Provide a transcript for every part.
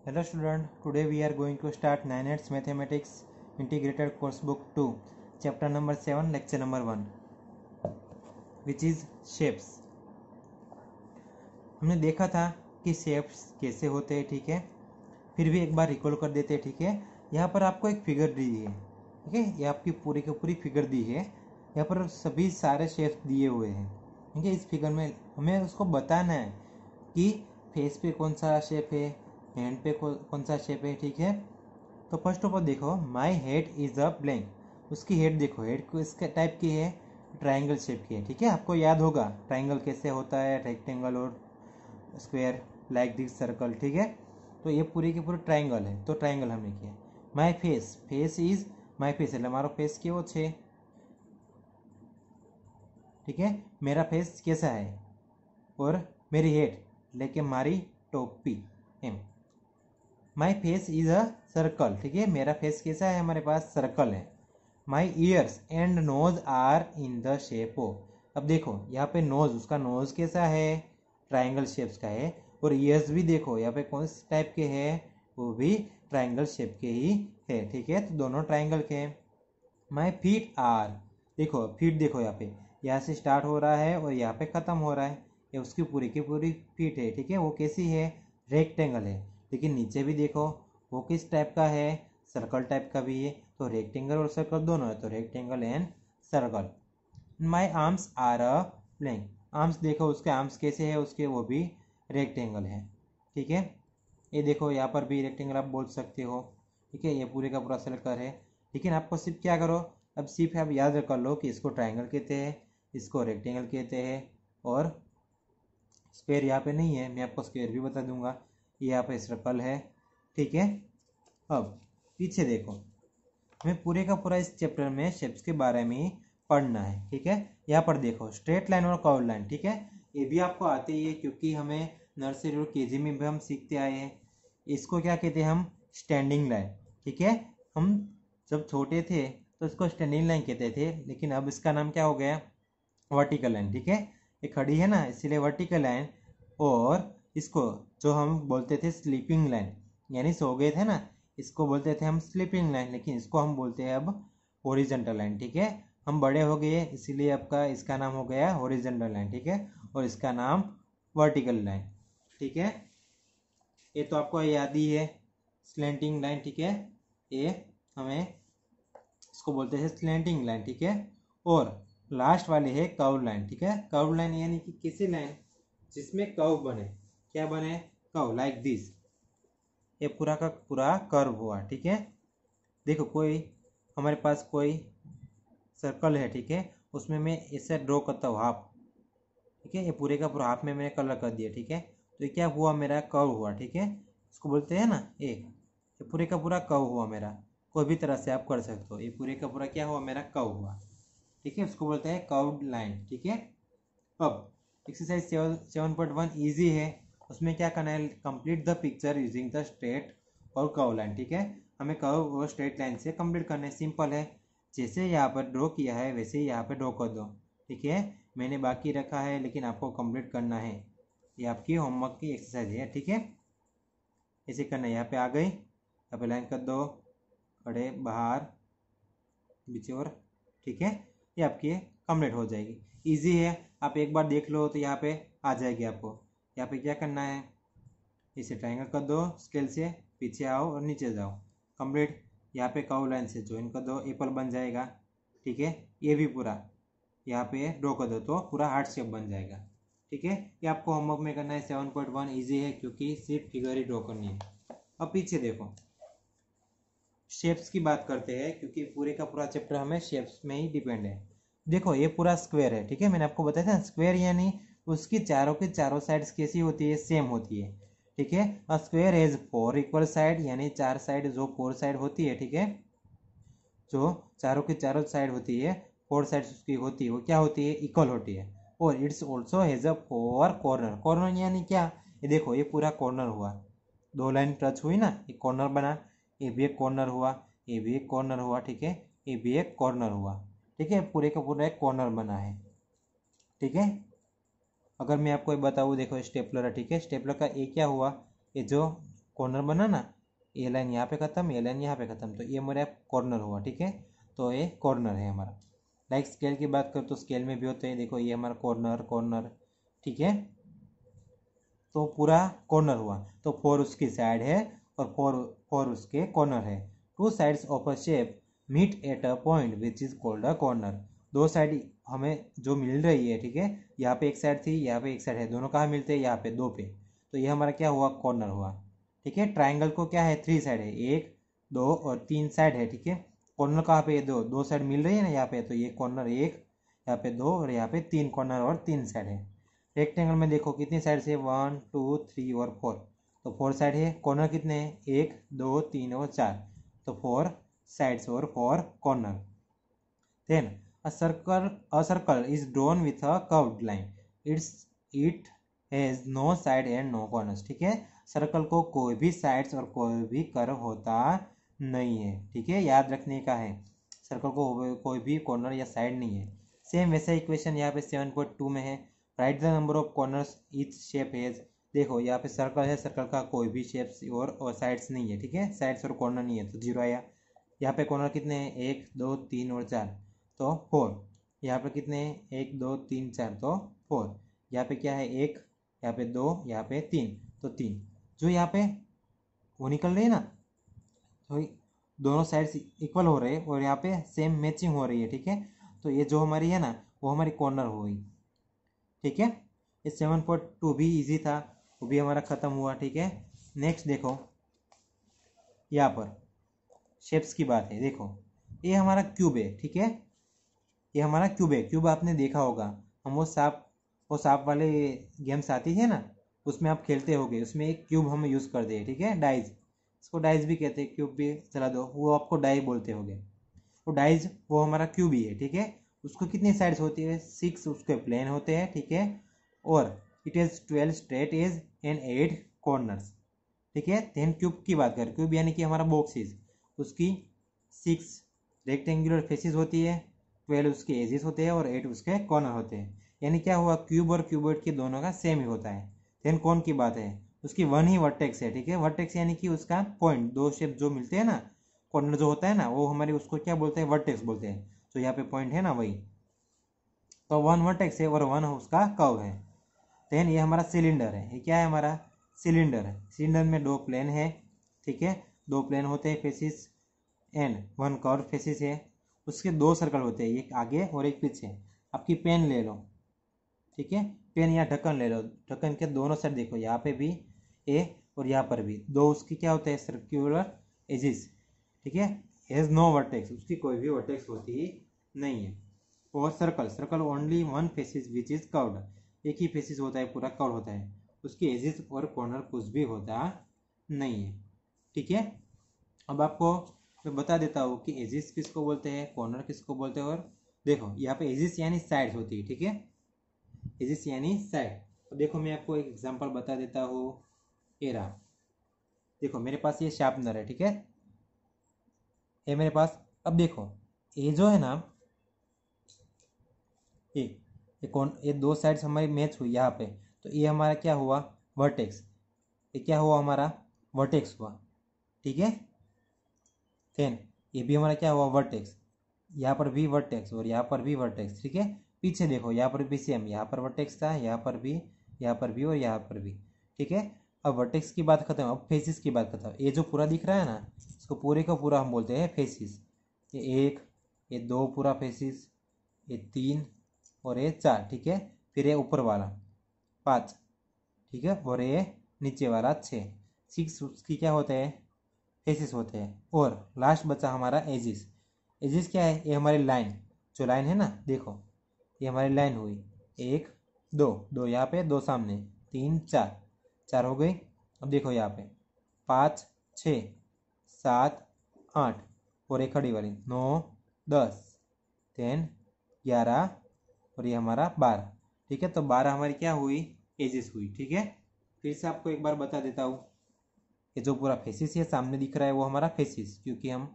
Hello student, today we are going to start 9th Mathematics Integrated Course Book 2, chapter number 7, lecture number 1, which is shapes. हमने देखा था कि shapes कैसे होते हैं, ठीक है। फिर भी एक बार रिकॉल कर देते हैं, ठीक है। यहाँ पर आपको एक फिगर दी है, ठीक है। ये आपकी पूरी की पूरी फिगर दी है। यहाँ पर सभी सारे शेप्स दिए हुए हैं, ठीक है। इस फिगर में हमें उसको बताना है कि फेस पे कौन सा शेप है, हैंड पे कौन सा शेप है, ठीक है। तो फर्स्ट ऑफ ऑल देखो, my head is a blank. उसकी हेड देखो, हेड को इसके टाइप की है, ट्राइंगल शेप की है, ठीक है। आपको याद होगा ट्राइंगल कैसे होता है, रेक्टेंगल और स्क्वायर, लाइक दिस सर्कल, ठीक है। तो ये पूरी की पूरी ट्राइंगल है, तो ट्राइंगल हमने किया। My face, face is my face એટલે મારો फेस કેવો છે, ठीक है। मेरा फेस कैसा है, और मेरी हेड એટલે કે મારી टोपी एम। My face is a circle, ठीक है। मेरा फेस कैसा है, हमारे पास सर्कल है। My ears and nose are in the shape O. अब देखो यहाँ पे नोज, उसका नोज कैसा है, ट्राइंगल शेप्स का है। और ईयर्स भी देखो यहाँ पे कौन से टाइप के हैं, वो भी ट्राइंगल शेप के ही है, ठीक है। तो दोनों ट्राइंगल के हैं। माई फीट आर, देखो फीट देखो, यहाँ से स्टार्ट हो रहा है और यहाँ पे ख़त्म हो रहा है। ये उसकी पूरी की पूरी फीट है, ठीक है। वो कैसी है, रेक्टेंगल है। लेकिन नीचे भी देखो वो किस टाइप का है, सर्कल टाइप का भी है। तो रेक्टेंगल और सर्कल दोनों है, तो rectangle and circle. My arms are a blank. Arms देखो, उसके आर्म्स कैसे है, उसके वो भी रेक्टेंगल है, ठीक है। ये देखो यहाँ पर भी रेक्टेंगल आप बोल सकते हो, ठीक है। ये पूरे का पूरा सर्कल है। लेकिन आपको सिर्फ क्या करो, अब सिर्फ आप याद कर लो कि इसको ट्राइंगल कहते हैं, इसको रेक्टेंगल कहते हैं, और स्क्वायर यहाँ पे नहीं है, मैं आपको स्क्वायर भी बता दूंगा। ये यहाँ पे सर्कल है, ठीक है। अब पीछे देखो, हमें पूरे का पूरा इस चैप्टर में शेप्स के बारे में ही पढ़ना है, ठीक है। यहाँ पर देखो स्ट्रेट लाइन और कर्व लाइन, ठीक है। ये भी आपको आते ही है, क्योंकि हमें नर्सरी और केजी में भी हम सीखते आए हैं। इसको क्या कहते हैं हम, स्टैंडिंग लाइन, ठीक है। हम जब छोटे थे तो इसको स्टैंडिंग लाइन कहते थे, लेकिन अब इसका नाम क्या हो गया, वर्टिकल लाइन, ठीक है। ये खड़ी है ना, इसीलिए वर्टिकल लाइन। और इसको जो हम बोलते थे स्लीपिंग लाइन, यानी सो गए थे ना, इसको बोलते थे हम स्लीपिंग लाइन, लेकिन इसको हम बोलते हैं अब हॉरिजॉन्टल लाइन, ठीक है। हम बड़े हो गए इसीलिए आपका इसका नाम हो गया हॉरिजॉन्टल लाइन, ठीक है। और इसका नाम वर्टिकल लाइन, ठीक है। ये तो आपको याद ही है, स्लैंटिंग लाइन, ठीक है। ये हमें इसको बोलते हैं स्लैंटिंग लाइन, ठीक है। और लास्ट वाली है कर्व लाइन, ठीक है। कर्व लाइन यानी कि किसी लाइन जिसमें कर्व बने, क्या बने, कर्व, लाइक दिस। ये पूरा का पूरा कर्व हुआ, ठीक है। देखो कोई हमारे पास कोई सर्कल है, ठीक है, उसमें मैं ऐसे ड्रॉ करता हूँ हाफ, ठीक है। ये पूरे का पूरा हाफ में मैंने कलर कर दिया, ठीक है। तो ये क्या हुआ, मेरा कर्व हुआ, ठीक है। इसको बोलते हैं ना, ये पूरे का पूरा कर्व हुआ मेरा। कोई भी तरह से आप कर सकते हो। ये पूरे का पूरा क्या हुआ, मेरा कर्व हुआ, ठीक है। उसको बोलते हैं कर्व्ड लाइन, ठीक है। अब एक्सरसाइज 7.1 ईजी है। उसमें क्या करना है, complete the picture using the straight और कर्व लाइन, ठीक है। हमें कर्व और स्ट्रेट लाइन से कंप्लीट करना है, सिंपल है। जैसे यहाँ पर ड्रॉ किया है वैसे ही यहाँ पर ड्रॉ कर दो, ठीक है। मैंने बाकी रखा है, लेकिन आपको कंप्लीट करना है। ये आपकी होमवर्क की एक्सरसाइज है, ठीक है। ऐसे करना है, यहाँ पे आ गई, यहाँ पे लाइन कर दो, खड़े बाहर बीच और, ठीक है। ये आपकी कंप्लीट हो जाएगी, इजी है। आप एक बार देख लो तो यहाँ पे आ जाएगी आपको। यहाँ पे क्या करना है, इसे ट्रायंगल कर दो स्केल से, पीछे आओ और नीचे जाओ, कंप्लीट। यहाँ पे कर्व लाइन से ज्वाइन कर दो, एप्पल बन जाएगा, ठीक है। ये भी पूरा यहाँ पे ड्रॉ कर दो तो पूरा हार्ट शेप बन जाएगा, ठीक है। ये आपको होमवर्क में करना है। 7.1 ईजी है, क्योंकि सिर्फ फिगर ही ड्रॉ करनी है। अब पीछे देखो, शेप्स की बात करते हैं, क्योंकि पूरे का पूरा चैप्टर हमें शेप्स में ही डिपेंड है। देखो ये पूरा स्क्वायर है, ठीक है। मैंने आपको बताया था स्क्वायर यानी उसकी चारों की चारों साइड्स कैसी होती है, सेम होती है, ठीक है। A square has 4 equal side, यानी 4 साइड, जो 4 साइड होती है, ठीक है। जो चारों की चारों साइड होती है, 4 साइड्स उसकी होती है, वो क्या होती है, इक्वल होती है। और it's also has a 4 corner. Corner यानी क्या, ये देखो ये पूरा कॉर्नर हुआ, 2 लाइन टच हुई ना, एक कॉर्नर बना। ये भी एक कॉर्नर हुआ, ये भी एक कॉर्नर हुआ, ठीक है। ये भी एक कॉर्नर हुआ, ठीक है। पूरे का पूरा एक कॉर्नर बना है, ठीक है। अगर मैं आपको बताऊँ, देखो स्टेपलर है, ठीक है। स्टेपलर का ये क्या हुआ, ये जो कॉर्नर बना ना, ये लाइन यहाँ पे ख़त्म, ये लाइन यहाँ पे ख़त्म, तो ये मेरा कॉर्नर हुआ, ठीक है। तो ये कॉर्नर है हमारा। लाइक स्केल की बात करें तो स्केल में भी होते हैं, देखो ये हमारा कॉर्नर कॉर्नर, ठीक है। तो पूरा कॉर्नर हुआ, तो 4 उसकी साइड है और 4 उसके कॉर्नर है। Two sides of a shape meet at a point which is called a corner. दो साइड हमें जो मिल रही है, ठीक है, यहाँ पे एक साइड थी, यहाँ पे एक साइड है, दोनों कहाँ मिलते हैं, यहाँ पे 2 पे, तो ये हमारा क्या हुआ, कॉर्नर हुआ, ठीक है। ट्राइंगल को क्या है, 3 साइड है, 1 2 और 3 साइड है, ठीक है। कॉर्नर कहाँ पे, दो साइड मिल रही है ना यहाँ पे, तो ये कॉर्नर 1, यहाँ पे 2 और यहाँ पे 3 कॉर्नर और 3 साइड है। रेक्टेंगल में देखो कितनी साइड से, 1 2 3 और 4, तो 4 साइड है। कॉर्नर कितने हैं, 1 2 3 और 4, तो 4 साइड्स और 4 corner. Then a circle is drawn with a curved line. It has no side and no corners, ठीक है। सर्कल को कोई भी साइड्स और कोई भी कर्व होता नहीं है, ठीक है, याद रखने का है। सर्कल को कोई भी कॉर्नर या साइड नहीं है। सेम वैसा इक्वेशन यहाँ पे 7.2 में है। Right the number of corners each shape has. देखो यहाँ पे सर्कल है, सर्कल का कोई भी शेप्स और साइड्स नहीं है, ठीक है, साइड्स और कॉर्नर नहीं है, तो 0 आया। यहाँ पे कॉर्नर कितने हैं, 1 2 3 और 4, तो 4। यहाँ पे कितने हैं, 1 2 3 4, तो 4। यहाँ पे क्या है, 1, यहाँ पे 2, यहाँ पे 3, तो 3। जो यहाँ पे वो निकल रही है ना, तो दोनों साइड्स इक्वल हो रहे हैं और यहाँ पे सेम मैचिंग हो रही है, ठीक है। तो ये जो हमारी है ना, वो हमारी कॉर्नर हो गई, ठीक है। ये 7.2 भी इजी था, वो भी हमारा ख़त्म हुआ, ठीक है। नेक्स्ट देखो, यहाँ पर शेप्स की बात है। देखो ये हमारा क्यूब है, ठीक है, ये हमारा क्यूब है। क्यूब आपने देखा होगा, हम वो सांप वाले गेम्स आती है ना, उसमें आप खेलते होगे, उसमें एक क्यूब हम यूज़ करते हैं, ठीक है, डाइज। इसको डाइज भी कहते हैं, क्यूब भी चला दो, वो आपको डाई बोलते होगे। वो डाइज वो हमारा क्यूब ही है, ठीक है। उसको कितनी साइड्स होती है, 6 उसके प्लेन होते हैं, ठीक है, और it is 12 straight edge and 8 corners, ठीक है। देन क्यूब की बात करें, क्यूब यानी कि हमारा बॉक्सेस, उसकी 6 रेक्टेंगुलर फेसेस होती है, 12 उसके एजेस होते हैं और 8 उसके कॉर्नर होते हैं। यानी क्या हुआ, क्यूब और क्यूबॉइड के दोनों का सेम ही होता है। देन कौन की बात है, उसकी 1 ही वर्टेक्स है, ठीक है। वर्टेक्स यानी कि उसका पॉइंट, दो शेप जो मिलते हैं ना, कॉर्नर जो होता है ना, वो हमारे उसको क्या बोलते हैं, वर्टेक्स बोलते हैं। तो यहाँ पे पॉइंट है ना, वही, तो 1 वर्टेक्स है और 1 उसका कर्व है। देन ये हमारा सिलेंडर है, ये क्या है, हमारा सिलेंडर है। सिलेंडर में 2 प्लेन है, ठीक है, 2 प्लेन होते हैं फेसिस एंड 1 कर्व फेसिस है। उसके 2 सर्कल होते हैं, एक आगे और एक पीछे। आपकी पेन ले लो, ठीक है, पेन या ढक्कन ले लो, ढक्कन के दोनों साइड देखो, यहाँ पे भी ए और यहाँ पर भी 2 उसकी क्या होते हैं, सर्क्यूलर एजिस, ठीक है। हैज़ नो वर्टेक्स, उसकी कोई भी वर्टेक्स होती ही नहीं है। और circle only 1 faces which is curved, एक ही फेसिस होता है, पूरा कर्व होता है, उसकी एजिस और कॉर्नर कुछ भी होता नहीं है, ठीक है। अब आपको मैं बता देता हूँ कि एजिस किसको बोलते हैं, कॉर्नर किसको बोलते हैं। और देखो यहाँ पे एजिस यानी साइड होती है, ठीक है, एजिस यानी साइड। तो देखो मैं आपको एक एग्जांपल बता देता हूँ, ये रहा, देखो मेरे पास ये शार्पनर है, ठीक है, ये मेरे पास। अब देखो ये जो है ना, ये 2 साइड्स हमारी मैच हुई यहाँ पे, तो ये हमारा क्या हुआ, वर्टेक्स। ये क्या हुआ, हमारा वर्टेक्स हुआ, ठीक है। देन ये भी हमारा क्या हुआ, वर्टेक्स, यहाँ पर भी वर्टेक्स और यहाँ पर भी वर्टेक्स, ठीक है। पीछे देखो, यहाँ पर भी सेम, यहाँ पर वर्टेक्स था, यहाँ पर भी, यहाँ पर भी और यहाँ पर भी, ठीक है। अब वर्टेक्स की बात खत्म, अब फेसिस की बात खत्म। ये जो पूरा दिख रहा है ना, इसको पूरे का पूरा हम बोलते हैं फेसिस। ये 1, ये 2 पूरा फेसिस, ये 3 और ये 4, ठीक है। फिर ये ऊपर वाला 5, ठीक है, और ये नीचे वाला 6 उसकी क्या होते हैं, फेसिस होते हैं। और लास्ट बचा हमारा एजिस। एजिस क्या है, ये हमारी लाइन, जो लाइन है ना, देखो ये हमारी लाइन हुई, 1 2 यहाँ पे, 2 सामने, 3 4 हो गई। अब देखो यहाँ पे 5 6 7 8 और एक खड़ी वाली 9 10 10 11 और ये हमारा 12, ठीक है। तो 12 हमारी क्या हुई, एजिस हुई, ठीक है। फिर से आपको एक बार बता देता हूँ, ये जो पूरा फेसिस है सामने दिख रहा है, वो हमारा फेसिस, क्योंकि हम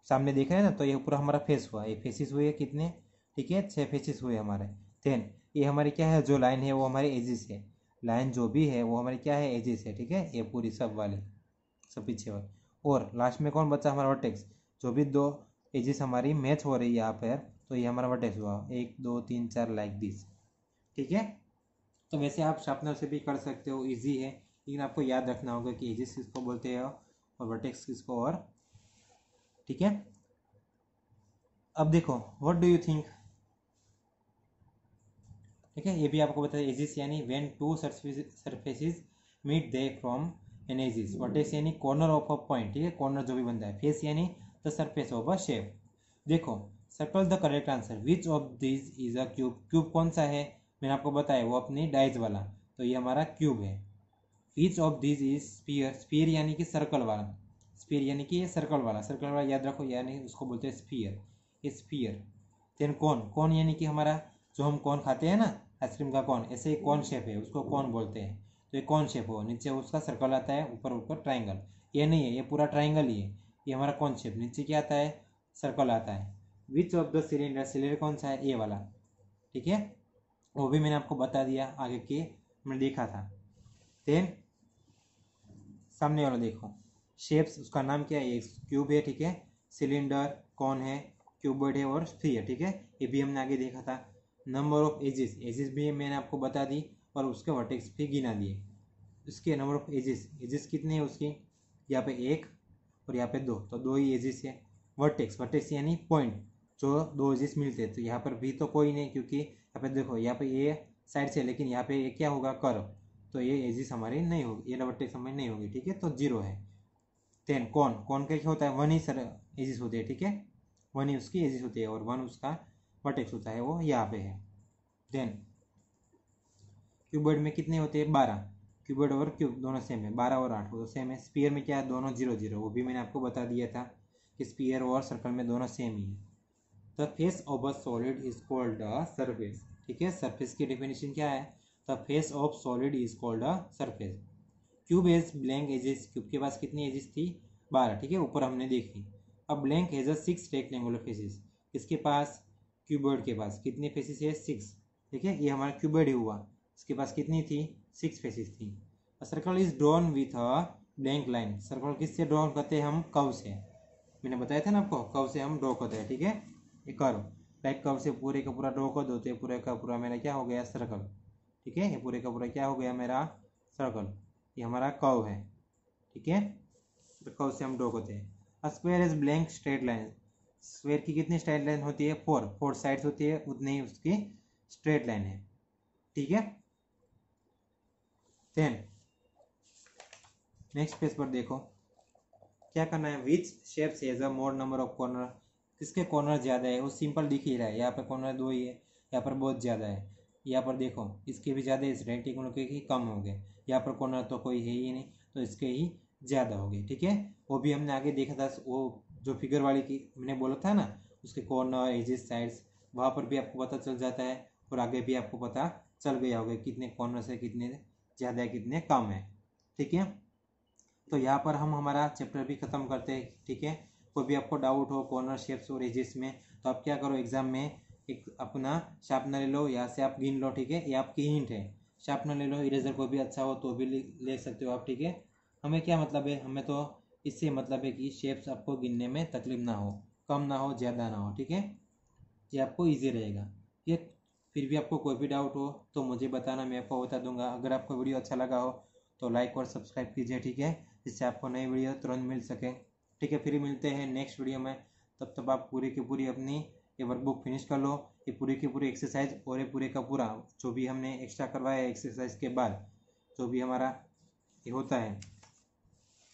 सामने देख रहे हैं ना, तो ये पूरा हमारा फेस हुआ, ये फेसिस हुए कितने, ठीक है, 6 फेसिस हुए हमारे। देन ये हमारी क्या है, जो लाइन है वो हमारी एजिस है, लाइन जो भी है वो हमारी क्या है, एजिस है, ठीक है, ये पूरी सब वाली। सब पीछे हुआ, और लास्ट में कौन बचा हमारा वर्टेक्स। जो भी दो एजेस हमारी मैच हो रही है यहाँ पर, तो ये हमारा वर्टेक्स हुआ 1 2 3 4 लाइक दिस। ठीक है, तो वैसे आप शार्पनर से भी कर सकते हो, इजी है, लेकिन आपको याद रखना होगा कि एजेस किसको बोलते हैं और वर्टेक्स किसको। और ठीक है, अब देखो व्हाट डू यू थिंक। ठीक है, ये भी आपको बता दें, एजिस यानी when two surfaces meet they form an edges. Vertex यानी कॉर्नर ऑफ अ पॉइंट। ठीक है, कॉर्नर जो भी बनता है। फेस यानी the surface of a shape. देखो, circle the correct answer. Which of this is a cube. Cube कौन सा है, मैंने आपको बताया वो अपनी डाइज वाला, तो ये हमारा क्यूब है। विच of this is sphere. Sphere यानी कि सर्कल वाला, स्फीयर यानी कि ये सर्कल वाला, सर्कल वाला याद रखो, यानी उसको बोलते हैं स्फीयर, ये स्फीयर। देन कौन, कौन यानी कि हमारा जो हम कौन खाते हैं ना, आइसक्रीम का कौन, ऐसे ही कौन शेप है उसको कौन बोलते हैं। तो ये कौन शेप हो, नीचे उसका सर्कल आता है, ऊपर ऊपर ट्राइंगल। ये नहीं है, ये पूरा ट्राइंगल ही है, ये हमारा कौन शेप, नीचे क्या आता है, सर्कल आता है। Which of the cylinder, cylinder कौन सा है, ए वाला। ठीक है, वो भी मैंने आपको बता दिया, आगे के मैंने देखा था। देन सामने वाला देखो, शेप्स, उसका नाम क्या है, क्यूब है। ठीक है, सिलेंडर कौन है, क्यूबॉइड है, और स्फीयर। ठीक है, ये भी हमने आगे देखा था। नंबर ऑफ एजेस, एजेस भी मैंने आपको बता दी, और उसके वर्टेक्स भी गिना दिए। उसके नंबर ऑफ एजेस, एजेस कितने हैं उसकी, यहाँ पे 1 और यहाँ पे 2, तो 2 ही एजेस है। वर्टेक्स, वर्टेक्स यानी पॉइंट, जो 2 एजेस मिलते हैं। तो यहाँ पर भी तो कोई नहीं, क्योंकि यहाँ पे देखो, यहाँ पे ये साइड से, लेकिन यहाँ पे ये क्या होगा, कर्व, तो ये एजिस हमारी नहीं होगी, ये वर्टेक्स हमारी नहीं होगी। ठीक है, तो 0 है। देन कौन, कौन का क्या होता है, 1 ही सर एजिस होती है। ठीक है, 1 ही उसकी एजिस होती है, और 1 उसका वर्टेक्स होता है, वो यहाँ पे है। देन क्यूबॉइड में कितने होते हैं, 12। क्यूबॉइड और क्यूब दोनों सेम है, 12 और 8 वो सेम है। स्पीयर में क्या है, दोनों 0 0, वो भी मैंने आपको बता दिया था कि स्पीयर और सर्कल में दोनों सेम ही है। The face of a solid is called a surface. ठीक है, सरफेस की डेफिनेशन क्या है, the face of solid is called a surface. Cube has blank edges, cube के पास कितनी एजेस थी, 12। ठीक है, ऊपर हमने देखी। अब blank has a 6 rectangular faces. इसके पास, क्यूबॉइड के पास कितनी फेसेस है, 6। ठीक है, ये हमारा क्यूबॉइड ही हुआ, इसके पास कितनी थी, 6 फेसेस थी। A circle is drawn with a blank line. Circle किससे ड्रॉ करते हैं हम, कर्व से। मैंने बताया था ना आपको, कर्व से हम ड्रॉ करते हैं। ठीक है, ये कर्व, लाइक कर्व से पूरे का पूरा ड्रॉ कर देते हैं, पूरे का पूरा मेरा क्या हो गया, सर्कल। ठीक है, ये पूरे का पूरा क्या हो गया, मेरा सर्कल, ये हमारा कर्व है। ठीक है, तो कर्व से हम ड्रॉ करते हैं। A square is blank straight line. Square की कितनी स्ट्रेट लाइन होती है, 4 साइड्स होती है, उतनी ही उसकी स्ट्रेट लाइन है। ठीक है, देन नेक्स्ट पेज पर देखो क्या करना है। Which shapes has a more number of corner. किसके कॉर्नर ज़्यादा है, वो सिंपल दिख ही रहा है, यहाँ पर कॉर्नर 2 ही है, यहाँ पर बहुत ज़्यादा है। यहाँ पर देखो, इसके भी ज़्यादा, इस रेक्टेंगल के ही कम हो गए। यहाँ पर कॉर्नर तो कोई है ही नहीं, तो इसके ही ज़्यादा हो गए। ठीक है, वो भी हमने आगे देखा था, वो जो फिगर वाली की मैंने बोला था ना, उसके कॉर्नर, एजेस, साइड्स, वहाँ पर भी आपको पता चल जाता है, और आगे भी आपको पता चल गया होगा कितने कॉर्नर से कितने ज़्यादा है, कितने कम है। ठीक है, तो यहाँ पर हम हमारा चैप्टर भी ख़त्म करते हैं। ठीक है, कोई भी आपको डाउट हो कॉर्नर शेप्स और एजेस में, तो आप क्या करो, एग्जाम में एक अपना शार्पनर ले लो, यहाँ से आप गिन लो। ठीक है, ये आपकी हिंट है, शार्पनर ले लो, इरेजर कोई भी अच्छा हो तो भी ले सकते हो आप। ठीक है, हमें क्या मतलब है, हमें तो इससे मतलब है कि शेप्स आपको गिनने में तकलीफ ना हो, कम ना हो, ज़्यादा ना हो। ठीक है, ये आपको ईजी रहेगा। ये फिर भी आपको कोई भी डाउट हो तो मुझे बताना, मैं आपको बता दूंगा। अगर आपको वीडियो अच्छा लगा हो तो लाइक और सब्सक्राइब कीजिए। ठीक है, जिससे आपको नई वीडियो तुरंत मिल सके। ठीक है, फिर मिलते हैं नेक्स्ट वीडियो में। तब तक आप पूरी की पूरी अपनी ये वर्कबुक फिनिश कर लो, ये पूरी की पूरी एक्सरसाइज और ये पूरे का पूरा जो भी हमने एक्स्ट्रा करवाया है एक्सरसाइज के बाद, जो भी हमारा ये होता है,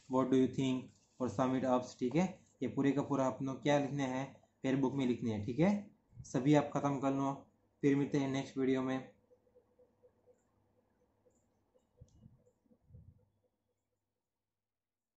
व्हाट डू यू थिंक और सम इट अप्स। ठीक है, ये पूरे का पूरा अपनों क्या लिखने हैं, फेयर बुक में लिखने हैं। ठीक है, सभी आप ख़त्म कर लो, फिर मिलते हैं नेक्स्ट वीडियो में।